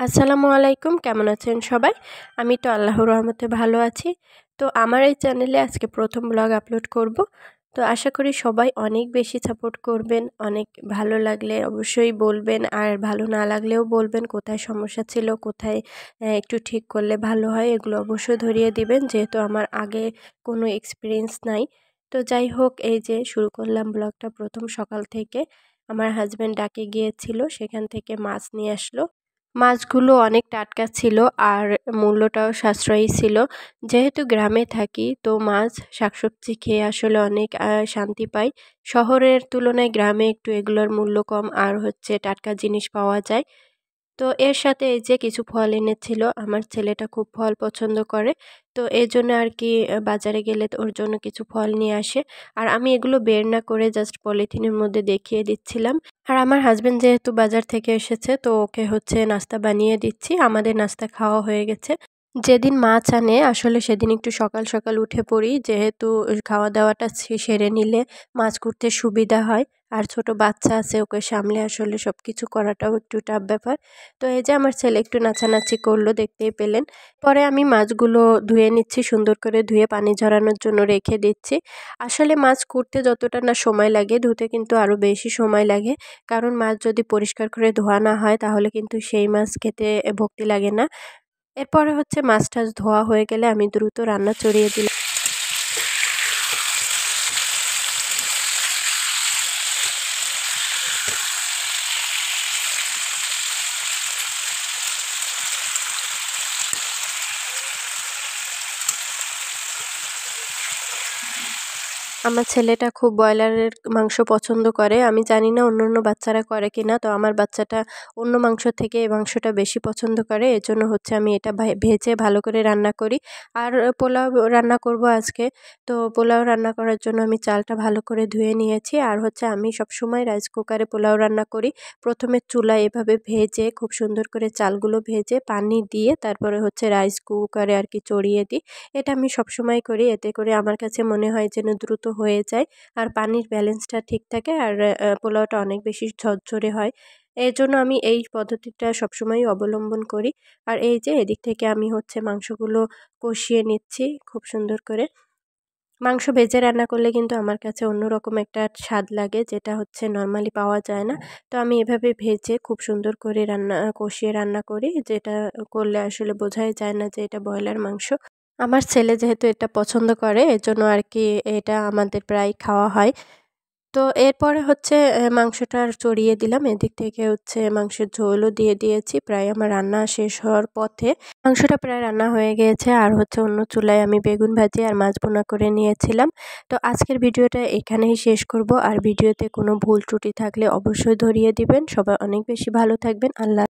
আসসালামু আলাইকুম, কেমন আছেন সবাই? আমি তো আল্লাহর রহমতে ভালো আছি। তো আমার এই চ্যানেলে আজকে প্রথম ব্লগ আপলোড করব। তো আশা করি সবাই অনেক বেশি সাপোর্ট করবেন। অনেক ভালো লাগলে অবশ্যই বলবেন, আর ভালো না লাগলেও বলবেন কোথায় সমস্যা ছিল, কোথায় একটু ঠিক করলে ভালো হয়, এগুলো অবশ্যই ধরিয়ে দিবেন, যেহেতু আমার আগে কোনো এক্সপিরিয়েন্স নাই। তো যাই হোক, এই যে শুরু করলাম ব্লগটা প্রথম সকাল থেকে। আমার হাজব্যান্ড ডাকে গিয়েছিল, সেখান থেকে মাছ নিয়ে আসলো। মাছগুলো অনেক টাটকা ছিল আর মূল্যটাও সাশ্রয়ী ছিল। যেহেতু গ্রামে থাকি, তো মাছ শাকসবজি খেয়ে আসলে অনেক শান্তি পাই। শহরের তুলনায় গ্রামে একটু এগুলোর মূল্য কম, আর হচ্ছে টাটকা জিনিস পাওয়া যায়। তো এর সাথে এই যে কিছু ফল এনেছিল, আমার ছেলেটা খুব ফল পছন্দ করে। তো এজন্য আর কি বাজারে গেলে তো ওর জন্য কিছু ফল নিয়ে আসে। আর আমি এগুলো বের না করে জাস্ট পলিথিনের মধ্যে দেখিয়ে দিচ্ছিলাম। আর আমার হাসব্যান্ড যেহেতু বাজার থেকে এসেছে, তো ওকে হচ্ছে নাস্তা বানিয়ে দিচ্ছি। আমাদের নাস্তা খাওয়া হয়ে গেছে। যেদিন মাছ আনে আসলে সেদিন একটু সকাল সকাল উঠে পড়ি, যেহেতু খাওয়া দাওয়াটা সেরে নিলে মাছ কুটতে সুবিধা হয়। আর ছোট বাচ্চা আছে, ওকে সামলে আসলে সব কিছু করাটাও একটু টাফ ব্যাপার। তো এই যে আমার ছেলে একটু নাচানাচি করলো, দেখতেই পেলেন। পরে আমি মাছগুলো ধুয়ে নিচ্ছি, সুন্দর করে ধুয়ে পানি ঝরানোর জন্য রেখে দিচ্ছি। আসলে মাছ কুটতে যতটা না সময় লাগে, ধুতে কিন্তু আরও বেশি সময় লাগে। কারণ মাছ যদি পরিষ্কার করে ধোয়া না হয়, তাহলে কিন্তু সেই মাছ খেতে ভক্তি লাগে না। এরপরে হচ্ছে মাছ টাছ ধোয়া হয়ে গেলে আমি দ্রুত রান্না চড়িয়ে দিলাম। আমার ছেলেটা খুব ব্রয়লারের মাংস পছন্দ করে। আমি জানি না অন্যান্য বাচ্চারা করে কিনা। তো আমার বাচ্চাটা অন্য মাংস থেকে এই মাংসটা বেশি পছন্দ করে। এজন্য হচ্ছে আমি এটা ভেজে ভালো করে রান্না করি। আর পোলাও রান্না করব আজকে। তো পোলাও রান্না করার জন্য আমি চালটা ভালো করে ধুয়ে নিয়েছি। আর হচ্ছে আমি সবসময় রাইস কুকারে পোলাও রান্না করি। প্রথমে চুলায় এভাবে ভেজে, খুব সুন্দর করে চালগুলো ভেজে পানি দিয়ে তারপরে হচ্ছে রাইস কুকারে আর কি চড়িয়ে দিই। এটা আমি সবসময় করি। এতে করে আমার কাছে মনে হয় যেন দ্রুত হয়ে যায়, আর পানির ব্যালেন্সটা ঠিক থাকে, আর পোলাওটা অনেক বেশি ঝরঝরে হয়। এজন্য আমি এই পদ্ধতিটা সবসময়ই অবলম্বন করি। আর এই যে এদিক থেকে আমি হচ্ছে মাংসগুলো কষিয়ে নিচ্ছি খুব সুন্দর করে। মাংস ভেজে রান্না করলে কিন্তু আমার কাছে অন্যরকম একটা স্বাদ লাগে, যেটা হচ্ছে নরমালি পাওয়া যায় না। তো আমি এভাবে ভেজে খুব সুন্দর করে কষিয়ে রান্না করি, যেটা করলে আসলে বোঝাই যায় না যে এটা ব্রয়লার মাংস। আমার ছেলে যেহেতু এটা পছন্দ করে, এজন্য আর কি এটা আমাদের প্রায় খাওয়া হয়। তো এরপরে হচ্ছে মাংসটা চড়িয়ে দিলাম। এদিক থেকে হচ্ছে মাংসের ঝোলও দিয়ে দিয়েছি। প্রায় আমার রান্না শেষ হওয়ার পথে। মাংসটা প্রায় রান্না হয়ে গিয়েছে। আর হচ্ছে অন্য চুলায় আমি বেগুন ভাজি আর মাছ ভুনা করে নিয়েছিলাম। তো আজকের ভিডিওটা এখানেই শেষ করব। আর ভিডিওতে কোনো ভুল ত্রুটি থাকলে অবশ্যই ধরিয়ে দিবেন। সবাই অনেক বেশি ভালো থাকবেন। আল্লাহ